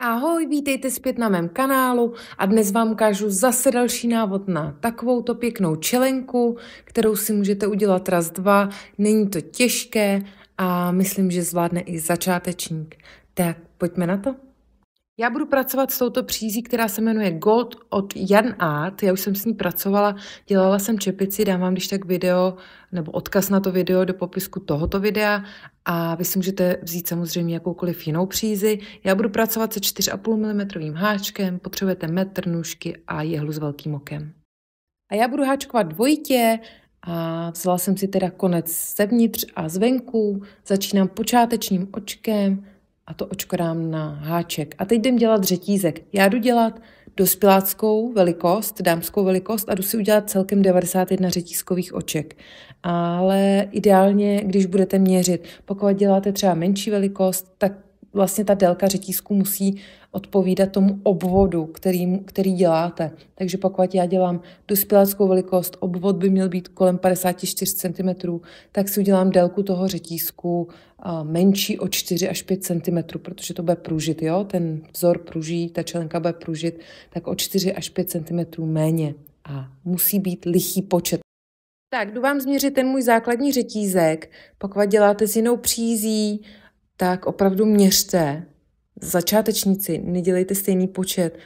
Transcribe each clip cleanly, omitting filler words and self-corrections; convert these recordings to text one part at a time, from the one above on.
Ahoj, vítejte zpět na mém kanálu a dnes vám ukážu zase další návod na takovouto pěknou čelenku, kterou si můžete udělat raz, dva. Není to těžké a myslím, že zvládne i začátečník. Tak pojďme na to. Já budu pracovat s touto přízí, která se jmenuje Gold od Jan Art. Já už jsem s ní pracovala, dělala jsem čepici, dám vám když tak video nebo odkaz na to video do popisku tohoto videa a vy si můžete vzít samozřejmě jakoukoliv jinou přízi. Já budu pracovat se 4,5 mm háčkem, potřebujete metr, nůžky a jehlu s velkým okem. A já budu háčkovat dvojitě a vzala jsem si teda konec zevnitř a zvenku. Začínám počátečním očkem a to očko dám na háček. A teď jdem dělat řetízek. Já jdu dělat dospěláckou velikost, dámskou velikost a jdu si udělat celkem 91 řetízkových oček. Ale ideálně, když budete měřit, pokud děláte třeba menší velikost, tak vlastně ta délka řetízku musí odpovídat tomu obvodu, který děláte. Takže pokud já dělám dospěláckou velikost, obvod by měl být kolem 54 cm, tak si udělám délku toho řetízku menší o 4 až 5 cm, protože to bude pružit, jo? Ten vzor pruží, ta čelenka bude pružit, tak o 4 až 5 cm méně. A musí být lichý počet. Tak, jdu vám změřit ten můj základní řetízek. Pokud děláte s jinou přízí, tak opravdu měřte. Začátečníci, nedělejte stejný počet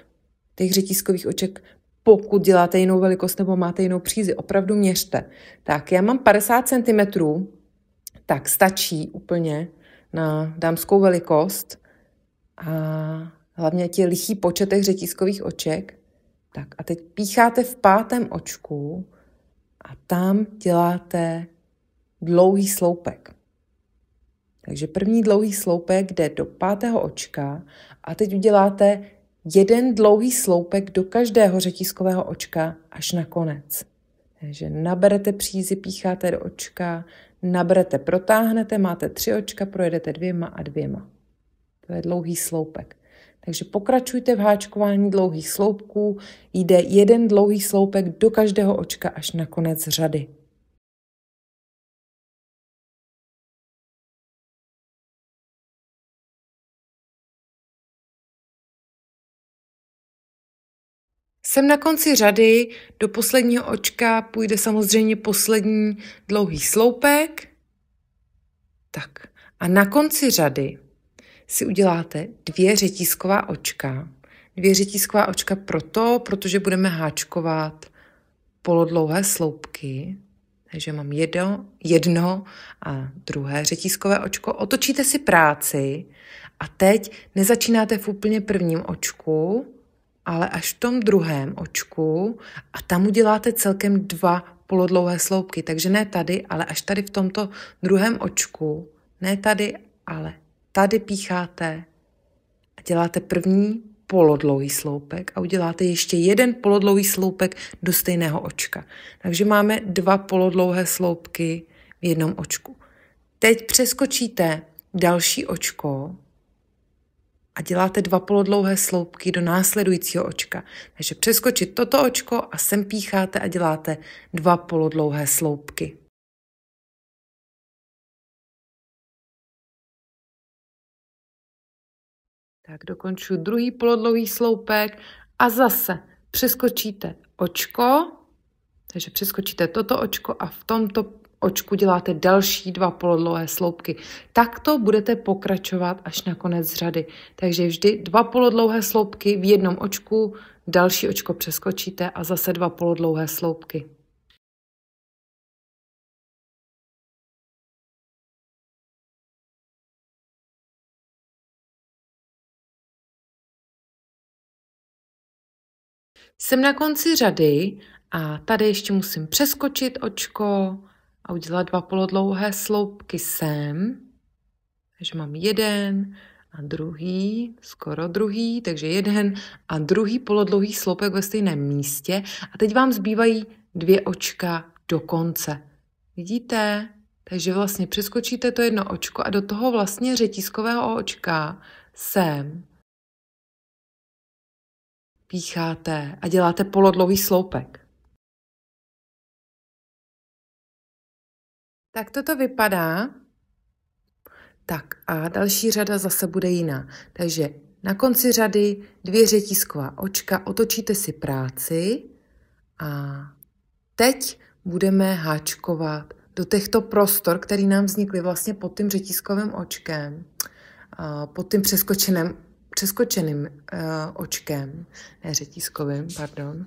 těch řetízkových oček, pokud děláte jinou velikost nebo máte jinou přízi. Opravdu měřte. Tak, já mám 50 cm, tak stačí úplně na dámskou velikost a hlavně je lichý počet těch řetízkových oček. Tak a teď pícháte v pátém očku a tam děláte dlouhý sloupek. Takže první dlouhý sloupek jde do pátého očka a teď uděláte jeden dlouhý sloupek do každého řetízkového očka až na konec. Takže naberete přízi, pícháte do očka, naberete, protáhnete, máte 3 očka, projedete 2 a 2. To je dlouhý sloupek. Takže pokračujte v háčkování dlouhých sloupků, jde jeden dlouhý sloupek do každého očka až na konec řady. Jsem na konci řady, do posledního očka půjde samozřejmě poslední dlouhý sloupek. Tak a na konci řady si uděláte 2 řetízková očka. 2 řetízková očka protože budeme háčkovat polodlouhé sloupky. Takže mám jedno a druhé řetízkové očko. Otočíte si práci a teď nezačínáte v úplně prvním očku, ale až v tom druhém očku a tam uděláte celkem 2 polodlouhé sloupky. Takže ne tady, ale až tady v tomto druhém očku. Ne tady, ale tady pícháte a děláte první polodlouhý sloupek a uděláte ještě jeden polodlouhý sloupek do stejného očka. Takže máme 2 polodlouhé sloupky v jednom očku. Teď přeskočíte další očko a děláte 2 polodlouhé sloupky do následujícího očka. Takže přeskočit toto očko a sem pícháte a děláte 2 polodlouhé sloupky. Tak dokončuji druhý polodlouhý sloupek a zase přeskočíte očko, takže přeskočíte toto očko a v tomto očku děláte další 2 polodlouhé sloupky. Takto budete pokračovat až na konec řady. Takže vždy 2 polodlouhé sloupky v jednom očku, další očko přeskočíte a zase 2 polodlouhé sloupky. Jsem na konci řady a tady ještě musím přeskočit očko a udělat 2 polodlouhé sloupky sem. Takže mám jeden a druhý, skoro druhý, takže jeden a druhý polodlouhý sloupek ve stejném místě. A teď vám zbývají 2 očka do konce. Vidíte? Takže vlastně přeskočíte to jedno očko a do toho vlastně řetízkového očka sem pícháte a děláte polodlouhý sloupek. Tak toto vypadá. Tak a další řada zase bude jiná. Takže na konci řady 2 řetízková očka, otočíte si práci a teď budeme háčkovat do těchto prostor, které nám vznikly vlastně pod tím řetízkovým očkem, pod tím přeskočeným očkem, ne řetízkovým, pardon.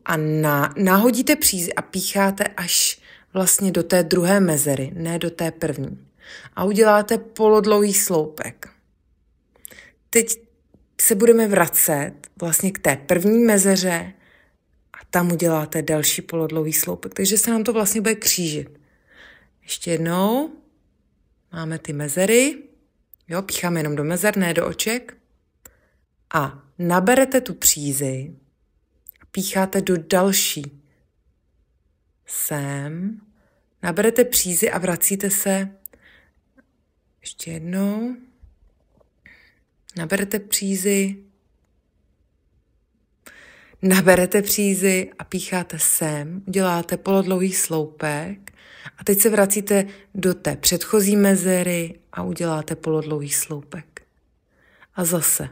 A nahodíte přízy a pícháte až vlastně do té druhé mezery, ne do té první. A uděláte polodlouhý sloupek. Teď se budeme vracet vlastně k té první mezeře a tam uděláte další polodlouhý sloupek. Takže se nám to vlastně bude křížit. Ještě jednou. Máme ty mezery. Jo, pícháme jenom do mezer, ne do oček. A naberete tu přízi a pícháte do další. Sem. Naberete přízi a vracíte se. Ještě jednou. Naberete přízi a pícháte sem, uděláte polodlouhý sloupek a teď se vracíte do té předchozí mezery a uděláte polodlouhý sloupek. A zase,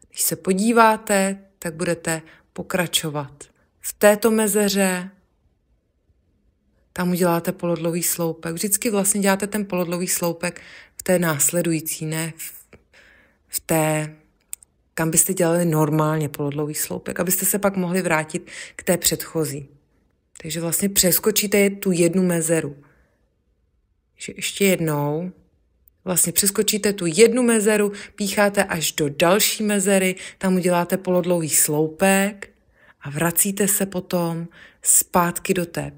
když se podíváte, tak budete pokračovat v této mezeře, tam uděláte polodlouhý sloupek. Vždycky vlastně děláte ten polodlouhý sloupek v té následující, ne v té, kam byste dělali normálně polodlouhý sloupek, abyste se pak mohli vrátit k té předchozí. Takže vlastně přeskočíte tu jednu mezeru. Takže ještě jednou. Vlastně přeskočíte tu jednu mezeru, pícháte až do další mezery, tam uděláte polodlouhý sloupek a vracíte se potom zpátky do té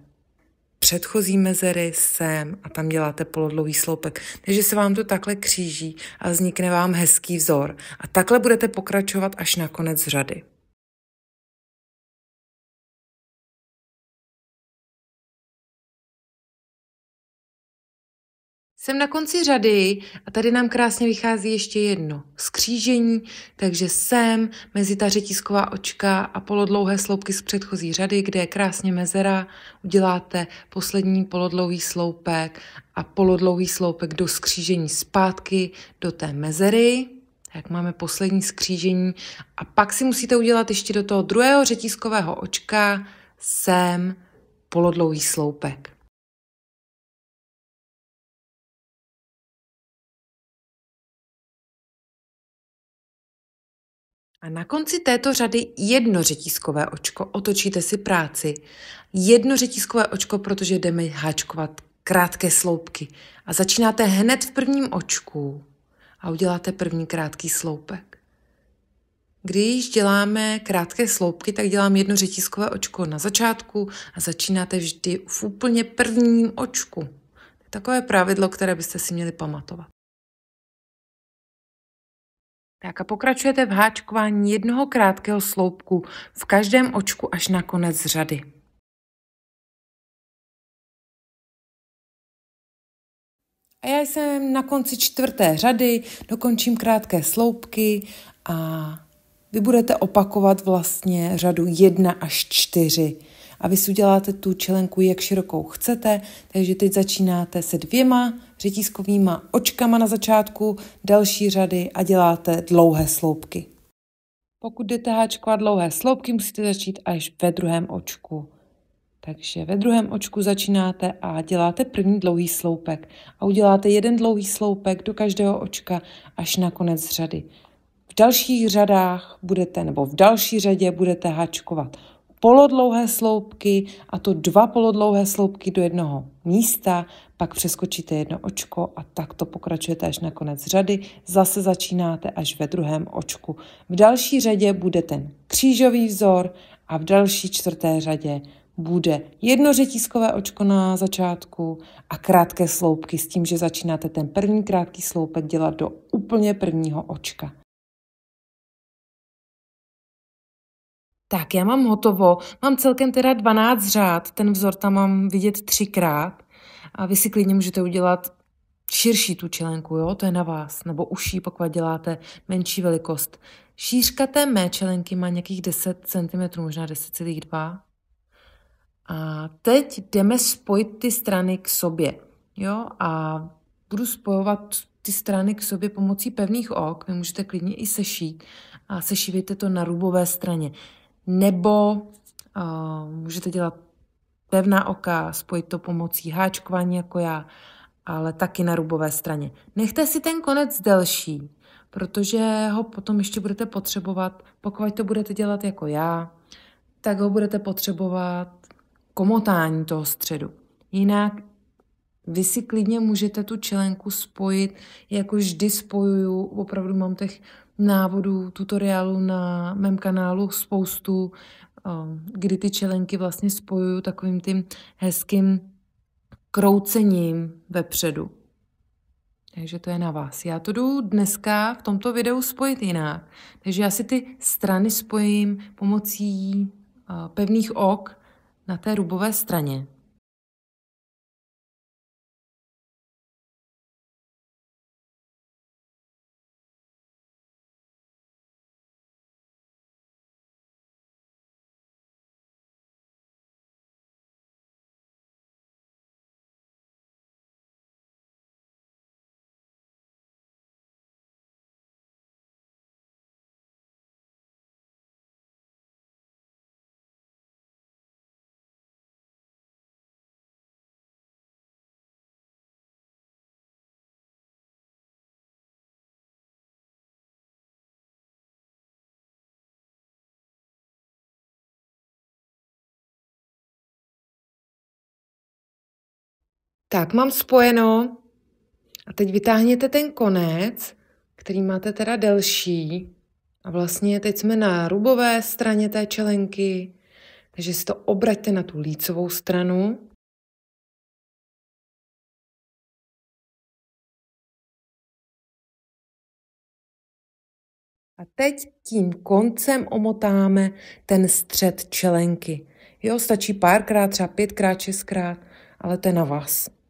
předchozí mezery sem a tam děláte polodlouhý sloupek. Takže se vám to takhle kříží a vznikne vám hezký vzor. A takhle budete pokračovat až na konec řady. Jsem na konci řady a tady nám krásně vychází ještě jedno skřížení, takže sem mezi ta řetízková očka a polodlouhé sloupky z předchozí řady, kde je krásně mezera, uděláte poslední polodlouhý sloupek a polodlouhý sloupek do skřížení zpátky do té mezery. Tak máme poslední skřížení a pak si musíte udělat ještě do toho druhého řetízkového očka sem polodlouhý sloupek. A na konci této řady jedno řetízkové očko, otočíte si práci. Jedno řetízkové očko, protože jdeme háčkovat krátké sloupky. A začínáte hned v prvním očku a uděláte první krátký sloupek. Když děláme krátké sloupky, tak dělám jedno řetízkové očko na začátku a začínáte vždy v úplně prvním očku. To je takové pravidlo, které byste si měli pamatovat. Tak a pokračujete v háčkování jednoho krátkého sloupku v každém očku až na konec řady. A já jsem na konci 4. řady, dokončím krátké sloupky a vy budete opakovat vlastně řadu 1 až 4. A vy si uděláte tu čelenku, jak širokou chcete, takže teď začínáte se 2 řetízkovýma očkama na začátku další řady a děláte dlouhé sloupky. Pokud jdete háčkovat dlouhé sloupky, musíte začít až ve druhém očku. Takže ve druhém očku začínáte a děláte první dlouhý sloupek a uděláte jeden dlouhý sloupek do každého očka až na konec řady. V dalších řadách v další řadě budete háčkovat polodlouhé sloupky, a to 2 polodlouhé sloupky do jednoho místa, pak přeskočíte jedno očko a takto pokračujete až na konec řady. Zase začínáte až ve druhém očku. V další řadě bude ten křížový vzor a v další 4. řadě bude jedno řetízkové očko na začátku a krátké sloupky s tím, že začínáte ten první krátký sloupek dělat do úplně prvního očka. Tak, já mám hotovo. Mám celkem teda 12 řád. Ten vzor tam mám vidět 3krát. A vy si klidně můžete udělat širší tu čelenku, jo? To je na vás. Nebo uší, pokud děláte menší velikost. Šířka té mé čelenky má nějakých 10 cm, možná 10,2. A teď jdeme spojit ty strany k sobě. Jo? A budu spojovat ty strany k sobě pomocí pevných ok. Vy můžete klidně i sešít a sešívejte to na rubové straně. Nebo můžete dělat pevná oka, spojit to pomocí háčkování jako já, ale taky na rubové straně. Nechte si ten konec delší, protože ho potom ještě budete potřebovat, pokud to budete dělat jako já, tak ho budete potřebovat komotání toho středu. Jinak vy si klidně můžete tu čelenku spojit, jako vždy spojuju, opravdu mám těch návodů, tutoriálů na mém kanálu spoustu, kdy ty čelenky vlastně spojuju takovým tím hezkým kroucením vepředu. Takže to je na vás. Já to jdu dneska v tomto videu spojit jinak. Takže já si ty strany spojím pomocí pevných ok na té rubové straně. Tak, mám spojeno a teď vytáhněte ten konec, který máte teda delší a vlastně teď jsme na rubové straně té čelenky, takže si to obraťte na tu lícovou stranu. A teď tím koncem omotáme ten střed čelenky. Jo, stačí párkrát, třeba 5krát, 6krát, ale to je na vás.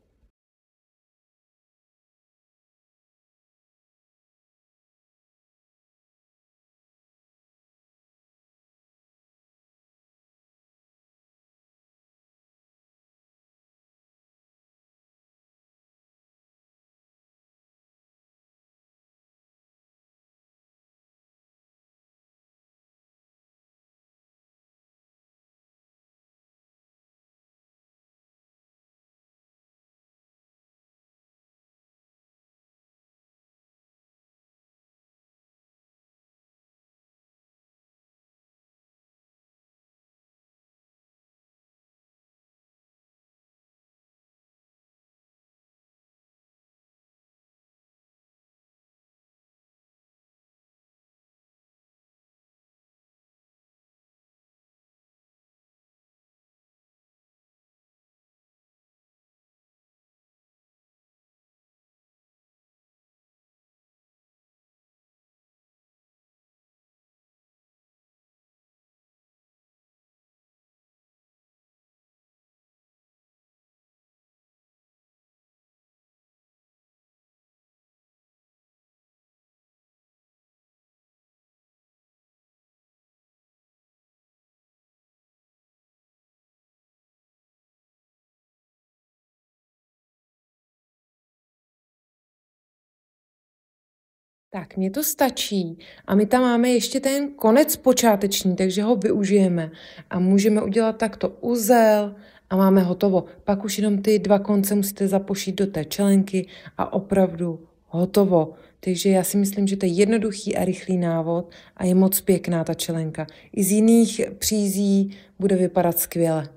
Tak, mně to stačí a my tam máme ještě ten konec počáteční, takže ho využijeme a můžeme udělat takto uzel a máme hotovo. Pak už jenom ty 2 konce musíte zapošít do té čelenky a opravdu hotovo. Takže já si myslím, že to je jednoduchý a rychlý návod a je moc pěkná ta čelenka. I z jiných přízí bude vypadat skvěle.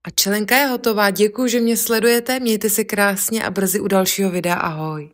A čelenka je hotová, děkuji, že mě sledujete, mějte se krásně a brzy u dalšího videa, ahoj.